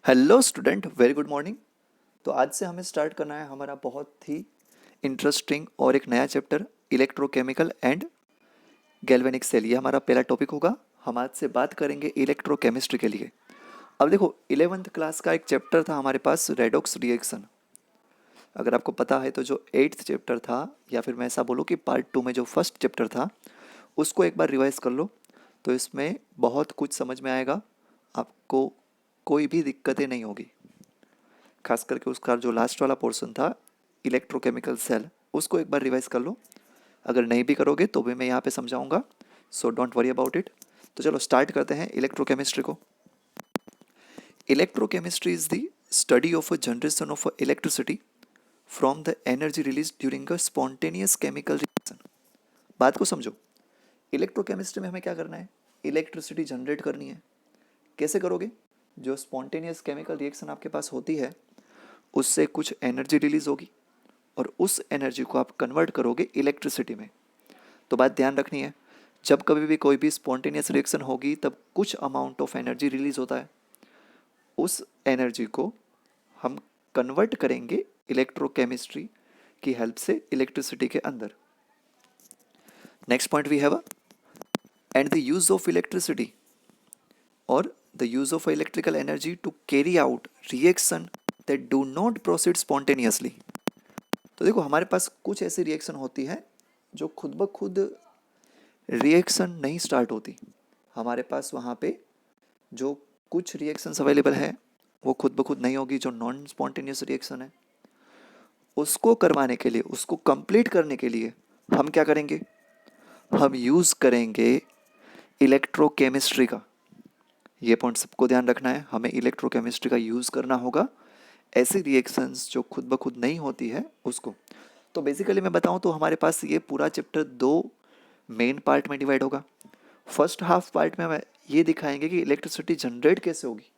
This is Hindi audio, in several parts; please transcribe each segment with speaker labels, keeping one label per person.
Speaker 1: Hello student, very good morning. तो आज से हमें स्टार्ट करना है हमारा बहुत ही इंटरेस्टिंग और एक नया chapter electrochemical and galvanic cell. ये हमारा पहला टॉपिक होगा। हम आज से बात करेंगे इलेक्ट्रोकेमिस्ट्री के लिए। अब देखो, 11th क्लास का एक चैप्टर था हमारे पास, रेडॉक्स रिएक्शन। अगर आपको पता है तो जो 8th चैप्टर था, या फिर मैं ऐसा बोलूँ कि पार्ट 2 में जो फर्स्ट चैप्टर था, उसको एक बार रिवाइज कर लो तो इसमें बहुत कुछ समझ में आएगा। आपको कोई भी दिक्कतें नहीं होगी। खास करके उसका जो लास्ट वाला पोर्शन था, इलेक्ट्रोकेमिकल सेल, उसको एक बार रिवाइज कर लो। अगर नहीं भी करोगे तो भी मैं यहाँ पे समझाऊंगा, so don't worry about it. तो चलो स्टार्ट करते हैं इलेक्ट्रोकेमिस्ट्री को। Electrochemistry is the study of a generation of electricity from the energy release during a spontaneous chemical reaction. बात को समझो। इलेक्ट्रोकेमिस्ट्री में हमें क्या करना है? इलेक्ट्रिसिटी जनरेट करनी है। कैसे करोगे? जो स्पॉन्टेनियस केमिकल रिएक्शन आपके पास होती है, उससे कुछ एनर्जी रिलीज होगी और उस एनर्जी को आप कन्वर्ट करोगे इलेक्ट्रिसिटी में। तो बात ध्यान रखनी है, जब कभी भी कोई भी स्पॉन्टेनियस रिएक्शन होगी तब कुछ अमाउंट ऑफ एनर्जी रिलीज होता है। उस एनर्जी को हम कन्वर्ट करेंगे इलेक्ट्रोकेमिस्ट्री की हेल्प से इलेक्ट्रिसिटी के अंदर। Next point we have and the use of electricity और the use of electrical energy to carry out reaction that do not proceed spontaneously. तो देखो, हमारे पास कुछ ऐसी रिएक्शन होती है जो खुद ब खुद रिएक्शन नहीं स्टार्ट होती। हमारे पास वहाँ पे जो कुछ रिएक्शंस अवेलेबल है वो खुद ब खुद नहीं होगी, जो नॉन स्पॉन्टेनियस रिएक्शन है। उसको करवाने के लिए, उसको कंप्लीट करने के लिए हम क्या करेंगे? हम यूज़ करेंगे इलेक्ट्रोकेमिस्ट्री का। ये पॉइंट सबको ध्यान रखना है, हमें इलेक्ट्रोकेमिस्ट्री का यूज़ करना होगा ऐसी रिएक्शंस जो खुद ब खुद नहीं होती है उसको। तो बेसिकली मैं बताऊं तो हमारे पास ये पूरा चैप्टर दो मेन पार्ट में डिवाइड होगा। फर्स्ट हाफ पार्ट में हमें ये दिखाएंगे कि इलेक्ट्रिसिटी जनरेट कैसे होगी।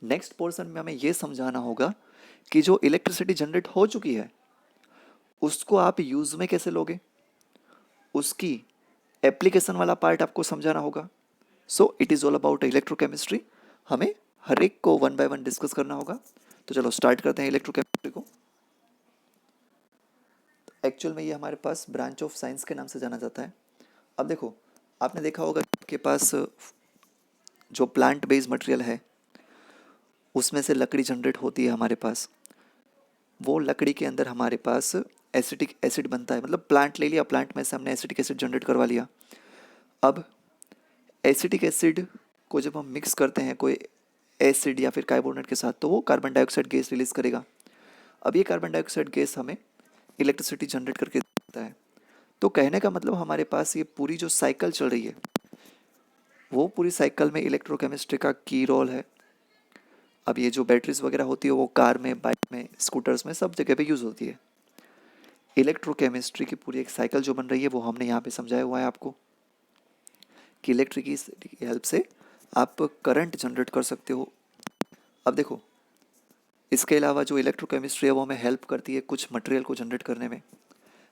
Speaker 1: नेक्स्ट पोर्शन में हमें ये समझाना होगा कि जो इलेक्ट्रिसिटी जनरेट हो चुकी है उसको आप यूज़ में कैसे लोगे। उसकी एप्लीकेशन वाला पार्ट आपको समझाना होगा। So it is all about electrochemistry. हमें हर एक को वन बाय वन डिस्कस करना होगा। तो चलो स्टार्ट करते हैं इलेक्ट्रोकेमिस्ट्री को। एक्चुअल में ये हमारे पास ब्रांच ऑफ साइंस के नाम से जाना जाता है। अब देखो, आपने देखा होगा कि आपके पास जो प्लांट बेस्ड मटेरियल है उसमें से लकड़ी जनरेट होती है हमारे पास। वो लकड़ी के अंदर हमारे पास एसिटिक एसिड बनता है। मतलब प्लांट ले लिया, प्लांट में से हमने एसिटिक एसिड जनरेट करवा लिया। अब एसिटिक एसिड को जब हम मिक्स करते हैं कोई एसिड या फिर कार्बोनेट के साथ, तो वो कार्बन डाइऑक्साइड गैस रिलीज करेगा। अब ये कार्बन डाइऑक्साइड गैस हमें इलेक्ट्रिसिटी जनरेट करके देता है। तो कहने का मतलब हमारे पास ये पूरी जो साइकिल चल रही है, वो पूरी साइकिल में इलेक्ट्रोकेमिस्ट्री का की रोल है। अब ये जो बैटरीज वगैरह होती है वो कार में, बाइक में, स्कूटर्स में, सब जगह पे यूज़ होती है। इलेक्ट्रोकेमिस्ट्री की पूरी एक साइकिल जो बन रही है वो हमने यहाँ पे समझाया हुआ है आपको कि इलेक्ट्रिक की हेल्प से आप करंट जनरेट कर सकते हो। अब देखो, इसके अलावा जो इलेक्ट्रोकेमिस्ट्री है वो हमें हेल्प करती है कुछ मटेरियल को जनरेट करने में।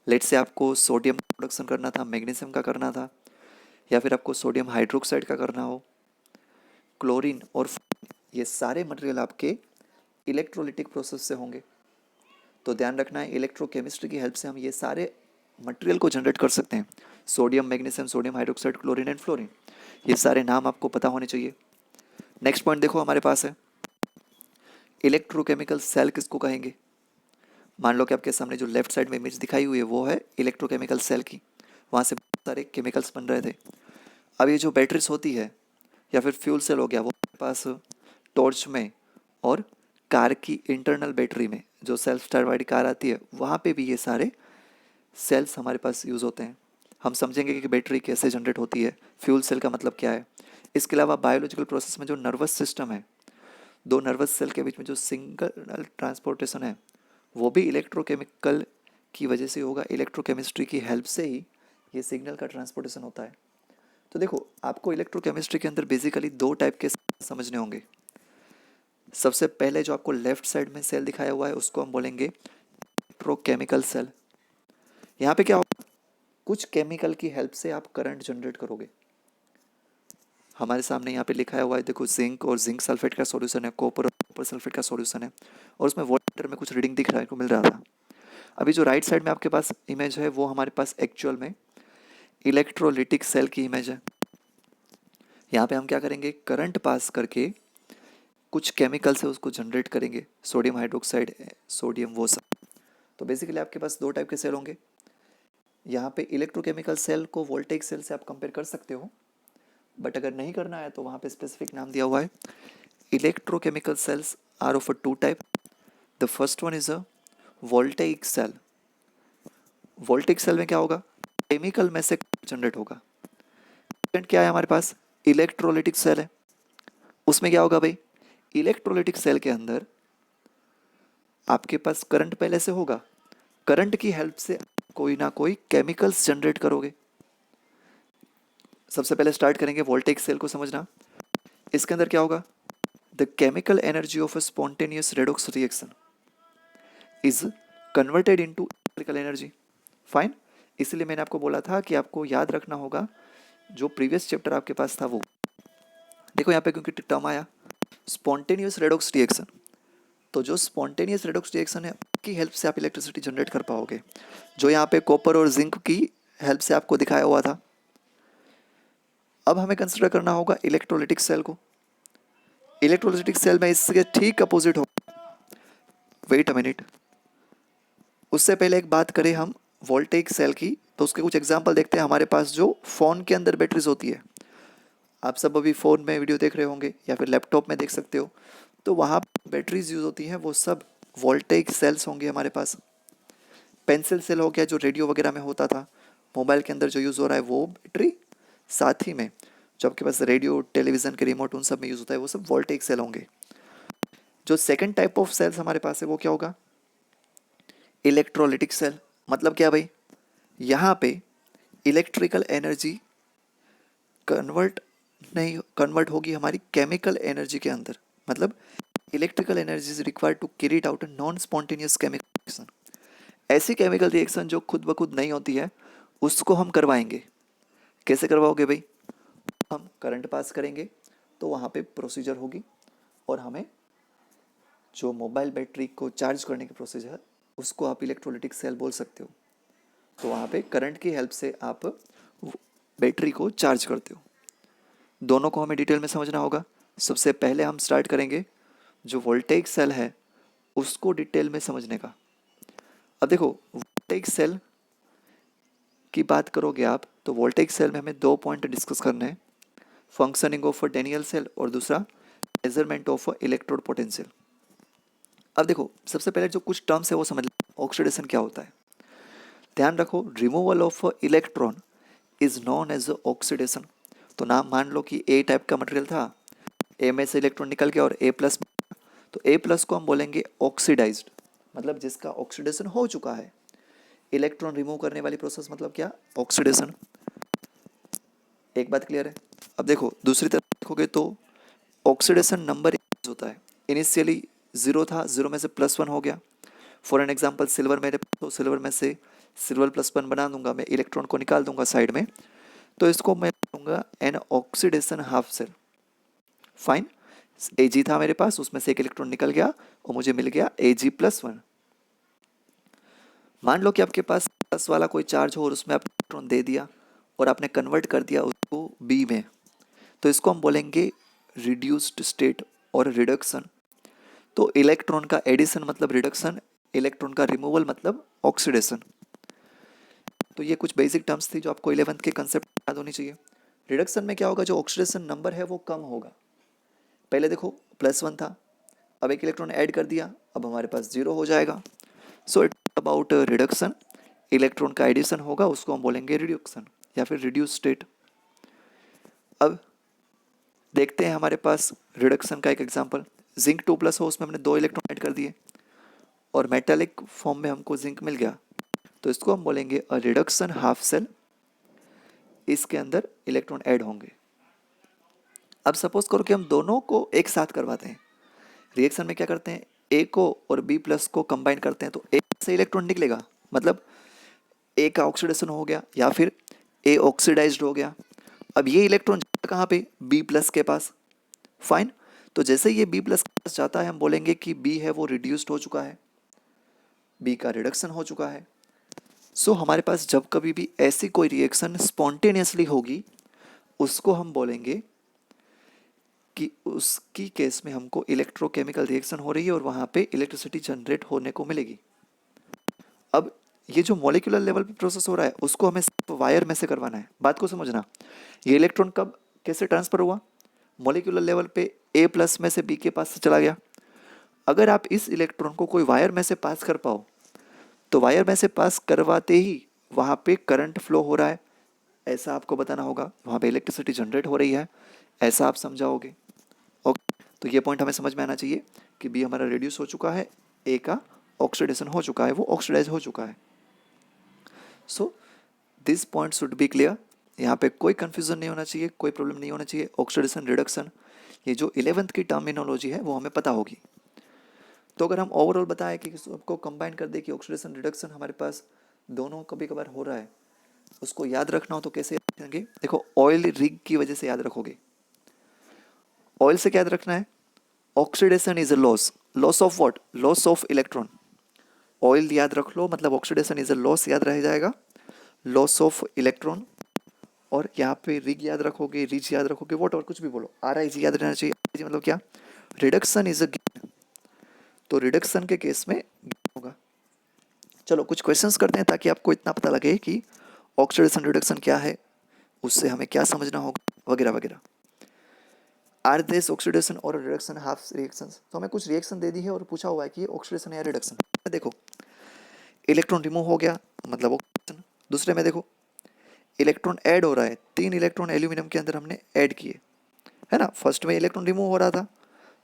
Speaker 1: लेट से आपको सोडियम प्रोडक्शन करना था, मैग्नीशियम का करना था, या फिर आपको सोडियम हाइड्रोक्साइड का करना हो, क्लोरीन और ये सारे मटेरियल आपके इलेक्ट्रोलिटिक प्रोसेस से होंगे। तो ध्यान रखना है, इलेक्ट्रोकेमिस्ट्री की हेल्प से हम ये सारे मटेरियल को जनरेट कर सकते हैं। Sodium, magnesium, sodium hydroxide, chlorine and fluorine, ये सारे नाम आपको पता होने चाहिए। नेक्स्ट पॉइंट देखो हमारे पास है, इलेक्ट्रोकेमिकल सेल किसको कहेंगे। मान लो कि आपके सामने जो लेफ्ट साइड में इमेज दिखाई हुई है वो है इलेक्ट्रोकेमिकल सेल की। वहाँ से बहुत सारे केमिकल्स बन रहे थे। अब ये जो बैटरीज होती है या फिर फ्यूल सेल हो गया, वो हमारे पास टॉर्च में और कार की इंटरनल बैटरी में, जो सेल्फ स्टार्ट वाली कार आती है, वहाँ पे भी ये सारे सेल्स हमारे पास यूज़ होते हैं। हम समझेंगे कि बैटरी कैसे जनरेट होती है, फ्यूल सेल का मतलब क्या है। इसके अलावा बायोलॉजिकल प्रोसेस में जो नर्वस सिस्टम है, दो नर्वस सेल के बीच में जो सिंगल ट्रांसपोर्टेशन है, वो भी इलेक्ट्रोकेमिकल की वजह से होगा। इलेक्ट्रोकेमिस्ट्री की हेल्प से ही ये सिग्नल का ट्रांसपोर्टेशन होता है। तो देखो, आपको इलेक्ट्रोकेमिस्ट्री के अंदर बेसिकली दो टाइप के समझने होंगे। सबसे पहले जो आपको लेफ्ट साइड में सेल दिखाया हुआ है उसको हम बोलेंगे इलेक्ट्रोकेमिकल सेल। यहाँ पे क्या होगा, कुछ केमिकल की हेल्प से आप करंट जनरेट करोगे। हमारे सामने यहाँ पे लिखा हुआ है, देखो जिंक और जिंक सल्फेट का सॉल्यूशन है, कॉपर और कॉपर सल्फेट का सॉल्यूशन है, और उसमें वाटर में कुछ रीडिंग दिख रहा है को मिल रहा था। अभी जो राइट साइड में आपके पास इमेज है वो हमारे पास एक्चुअल में इलेक्ट्रोलिटिक सेल की इमेज है। यहाँ पे हम क्या करेंगे, करंट पास करके कुछ केमिकल से उसको जनरेट करेंगे, सोडियम हाइड्रोक्साइड, सोडियम, वो सब। तो बेसिकली आपके पास दो टाइप के सेल होंगे। यहाँ पे इलेक्ट्रोकेमिकल सेल को वोल्टेइक सेल से आप कंपेयर कर सकते हो, बट अगर नहीं करना है तो वहाँ पे स्पेसिफिक नाम दिया हुआ है। Electrochemical cells are of a two type. The first one is a voltaic cell. Voltaic cell में क्या होगा, केमिकल में से जनरेट होगा। सेकंड क्या है हमारे पास, इलेक्ट्रोलिटिक सेल है। उसमें क्या होगा भाई, इलेक्ट्रोलिटिक सेल के अंदर आपके पास करंट पहले से होगा, करंट की हेल्प से कोई ना कोई केमिकल्स जनरेट करोगे। सबसे पहले स्टार्ट करेंगे वोल्टेइक सेल को समझना। इसके अंदर क्या होगा, the chemical energy of a spontaneous redox reaction is converted into electrical energy. Fine, इसलिए मैंने आपको बोला था कि आपको याद रखना होगा जो प्रीवियस चैप्टर आपके पास था वो। देखो यहाँ पे क्योंकि टर्म आया स्पॉन्टेनियस रेडॉक्स रिएक्शन, तो जो स्पॉन्टेनियस रेडॉक्स रिएक्शन है उसकी हेल्प से आप इलेक्ट्रिसिटी जनरेट कर पाओगे, जो यहाँ पे कॉपर और जिंक की हेल्प से आपको दिखाया हुआ था। अब हमें कंसिडर करना होगा इलेक्ट्रोलिटिक सेल को। इलेक्ट्रोलिटिक सेल में इसके ठीक अपोजिट होगा। वेट अ मिनट, उससे पहले एक बात करें हम वोल्टेइक सेल की, तो उसके कुछ एग्जांपल देखते हैं। हमारे पास जो फ़ोन के अंदर बैटरीज होती है, आप सब अभी फ़ोन में वीडियो देख रहे होंगे या फिर लैपटॉप में देख सकते हो, तो वहाँ बैटरीज यूज़ होती हैं, वो सब वोल्टेइक सेल्स होंगे हमारे पास। पेंसिल सेल हो गया जो रेडियो वगैरह में होता था, मोबाइल के अंदर जो यूज़ हो रहा है वो बैटरी, साथ ही में जो आपके पास रेडियो, टेलीविज़न के रिमोट, उन सब में यूज़ होता है वो सब वोल्टेइक सेल होंगे। जो सेकंड टाइप ऑफ सेल्स हमारे पास है वो क्या होगा, इलेक्ट्रोलिटिक सेल। मतलब क्या भाई, यहाँ पे इलेक्ट्रिकल एनर्जी कन्वर्ट होगी हमारी केमिकल एनर्जी के अंदर। मतलब electrical energy is required to carry it out a non spontaneous chemical reaction. ऐसी केमिकल रिएक्शन जो खुद ब खुद नहीं होती है उसको हम करवाएंगे। कैसे करवाओगे भाई, हम करंट पास करेंगे तो वहाँ पे प्रोसीजर होगी, और हमें जो मोबाइल बैटरी को चार्ज करने की प्रोसीजर है उसको आप इलेक्ट्रोलिटिक सेल बोल सकते हो। तो वहाँ पे करंट की हेल्प से आप बैटरी को चार्ज करते हो। दोनों को हमें डिटेल में समझना होगा। सबसे पहले हम स्टार्ट करेंगे जो वोल्टेइक सेल है उसको डिटेल में समझने का। अब देखो वोल्टेइक सेल की बात करोगे आप तो वोल्टेइक सेल में हमें दो पॉइंट डिस्कस करने हैं, functioning of a Daniell cell और दूसरा मेजरमेंट ऑफ इलेक्ट्रोड पोटेंशियल। अब देखो सबसे पहले जो कुछ टर्म्स है वो समझ लो। ऑक्सीडेशन क्या होता है, ध्यान रखो, removal of electron is known as oxidation. तो नाम मान लो कि ए टाइप का मटेरियल था, ए में से इलेक्ट्रॉन निकल गया और ए प्लस, तो ए प्लस को हम बोलेंगे ऑक्सीडाइज्ड, मतलब जिसका ऑक्सीडेशन हो चुका है। इलेक्ट्रॉन रिमूव करने वाली प्रोसेस मतलब क्या, ऑक्सीडेशन। एक बात क्लियर है। अब देखो दूसरी तरफ देखोगे तो ऑक्सीडेशन नंबर होता है, इनिशियली 0 था, 0 में से +1 हो गया। फॉर एन एग्जांपल सिल्वर मेरे, तो सिल्वर में से सिल्वर +1 बना दूंगा, मैं इलेक्ट्रॉन को निकाल दूंगा साइड में, तो इसको मैं लूँगा an oxidation half cell. Fine, Ag था मेरे पास, उसमें से एक इलेक्ट्रॉन निकल गया और मुझे मिल गया Ag+1। मान लो कि आपके पास प्लस वाला कोई चार्ज हो और उसमें आपने इलेक्ट्रॉन दे दिया और आपने कन्वर्ट कर दिया उसको बी में, तो इसको हम बोलेंगे रिड्यूस्ड स्टेट और रिडक्शन। तो इलेक्ट्रॉन का एडिशन मतलब रिडक्शन, इलेक्ट्रॉन का रिमूवल मतलब ऑक्सीडेशन। तो ये कुछ बेसिक टर्म्स थी जो आपको 11th के कंसेप्ट याद होनी चाहिए। रिडक्शन में क्या होगा, जो ऑक्सीडेशन नंबर है वो कम होगा। पहले देखो +1 था, अब एक इलेक्ट्रॉन ऐड कर दिया, अब हमारे पास 0 हो जाएगा। So it's about reduction, electron का एडिशन होगा उसको हम बोलेंगे रिडक्शन या फिर रिड्यूस स्टेट। अब देखते हैं हमारे पास रिडक्शन का एक एग्जांपल, जिंक 2+ हो, उसमें हमने 2 इलेक्ट्रॉन ऐड कर दिए और मेटालिक फॉर्म में हमको जिंक मिल गया, तो इसको हम बोलेंगे अ रिडक्शन हाफ सेल। इसके अंदर इलेक्ट्रॉन ऐड होंगे। अब सपोज करो कि हम दोनों को एक साथ करवाते हैं, रिएक्शन में क्या करते हैं, ए को और बी प्लस को कंबाइन करते हैं, तो ए से इलेक्ट्रॉन निकलेगा, मतलब ए का ऑक्सीडेशन हो गया या फिर ए ऑक्सीडाइज्ड हो गया। अब ये इलेक्ट्रॉन कहाँ पे, बी प्लस के पास, फाइन। तो जैसे ये बी प्लस के पास जाता है हम बोलेंगे कि बी है वो रिड्यूस्ड हो चुका है, बी का रिडक्शन हो चुका है। सो हमारे पास जब कभी भी ऐसी कोई रिएक्शन स्पॉन्टेनियसली होगी उसको हम बोलेंगे कि उसकी केस में हमको इलेक्ट्रोकेमिकल रिएक्शन हो रही है और वहाँ पे इलेक्ट्रिसिटी जनरेट होने को मिलेगी। अब ये जो मॉलिक्यूलर लेवल पे प्रोसेस हो रहा है उसको हमें सिर्फ वायर में से करवाना है। बात को समझना, ये इलेक्ट्रॉन कब कैसे ट्रांसफर हुआ, मॉलिक्यूलर लेवल पे ए प्लस में से बी के पास से चला गया। अगर आप इस इलेक्ट्रॉन को कोई वायर में से पास कर पाओ तो वायर में से पास करवाते ही वहाँ पे करंट फ्लो हो रहा है, ऐसा आपको बताना होगा, वहाँ पे इलेक्ट्रिसिटी जनरेट हो रही है, ऐसा आप समझाओगे। ओके, तो ये पॉइंट हमें समझ में आना चाहिए कि बी हमारा रिड्यूस हो चुका है, ए का ऑक्सीडेशन हो चुका है, वो ऑक्सीडाइज हो चुका है। So this point should be clear, यहाँ पे कोई कंफ्यूजन नहीं होना चाहिए, कोई प्रॉब्लम नहीं होना चाहिए। ऑक्सीडेशन रिडक्शन ये जो 11th की टर्मिनोलॉजी है वो हमें पता होगी। तो अगर हम ओवरऑल बताएं कि सबको कंबाइन कर दे कि ऑक्सीडेशन रिडक्शन हमारे पास दोनों कभी कभार हो रहा है, उसको याद रखना हो तो कैसे याद रखेंगे, देखो ऑयल रिग की वजह से याद रखोगे। ऑयल से क्या याद रखना है, oxidation is a loss, loss of what, loss of electron. Oil याद रख लो मतलब ऑक्सीडेशन इज अ लॉस याद रह जाएगा, लॉस ऑफ इलेक्ट्रॉन। और यहाँ पे रिग याद रखोगे, रिच याद रखोगे, वॉट और कुछ भी बोलो, आर आई जी याद रहना चाहिए। RIG मतलब क्या, रिडक्शन इज अ गेन, तो रिडक्शन के केस में गेन होगा। चलो कुछ क्वेश्चंस करते हैं ताकि आपको इतना पता लगे कि ऑक्सीडेशन रिडक्शन क्या है, उससे हमें क्या समझना होगा वगैरह वगैरह। आर दिस ऑक्सीडेशन और रिडक्शन हाफ रिएक्शंस, तो हमें कुछ रिएक्शन दे दी है और पूछा हुआ है कि ऑक्सीडेशन या रिडक्शन। देखो इलेक्ट्रॉन रिमूव हो गया मतलब ऑक्सीडेशन, दूसरे में देखो इलेक्ट्रॉन ऐड हो रहा है, 3 इलेक्ट्रॉन एल्यूमिनियम के अंदर हमने ऐड किए, है ना। फर्स्ट में इलेक्ट्रॉन रिमूव हो रहा था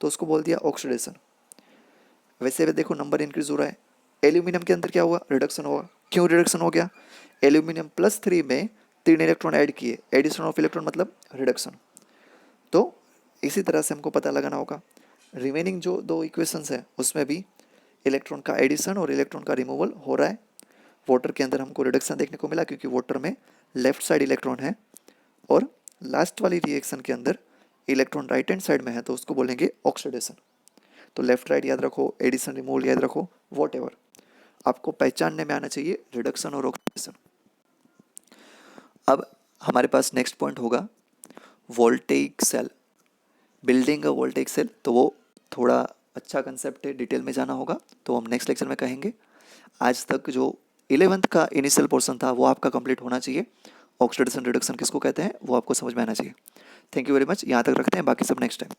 Speaker 1: तो उसको बोल दिया ऑक्सीडेशन। वैसे भी देखो नंबर इंक्रीज हो रहा है, एल्यूमिनियम के अंदर क्या हुआ, रिडक्शन हुआ। क्यों रिडक्शन हो गया, एल्यूमिनियम +3 में 3 इलेक्ट्रॉन ऐड किए, एडिशन ऑफ इलेक्ट्रॉन मतलब रिडक्शन। तो इसी तरह से हमको पता लगाना होगा रिमेनिंग जो 2 इक्वेशंस है उसमें भी इलेक्ट्रॉन का एडिशन और इलेक्ट्रॉन का रिमूवल हो रहा है। वाटर के अंदर हमको रिडक्शन देखने को मिला क्योंकि वाटर में लेफ्ट साइड इलेक्ट्रॉन है, और लास्ट वाली रिएक्शन के अंदर इलेक्ट्रॉन राइट हैंड साइड में है तो उसको बोलेंगे ऑक्सीडेशन। तो लेफ्ट राइट याद रखो, एडिशन रिमूवल याद रखो, वॉट एवर आपको पहचानने में आना चाहिए रिडक्शन और ऑक्सीडेशन। अब हमारे पास नेक्स्ट पॉइंट होगा voltaic cell, building a voltaic cell. तो वो थोड़ा अच्छा कंसेप्ट है, डिटेल में जाना होगा तो हम नेक्स्ट लेक्चर में कहेंगे। आज तक जो 11th का इनिशियल पोर्शन था वो आपका कंप्लीट होना चाहिए। ऑक्सीडेशन रिडक्शन किसको कहते हैं वो आपको समझ में आना चाहिए। थैंक यू वेरी मच, यहाँ तक रखते हैं, बाकी सब नेक्स्ट टाइम।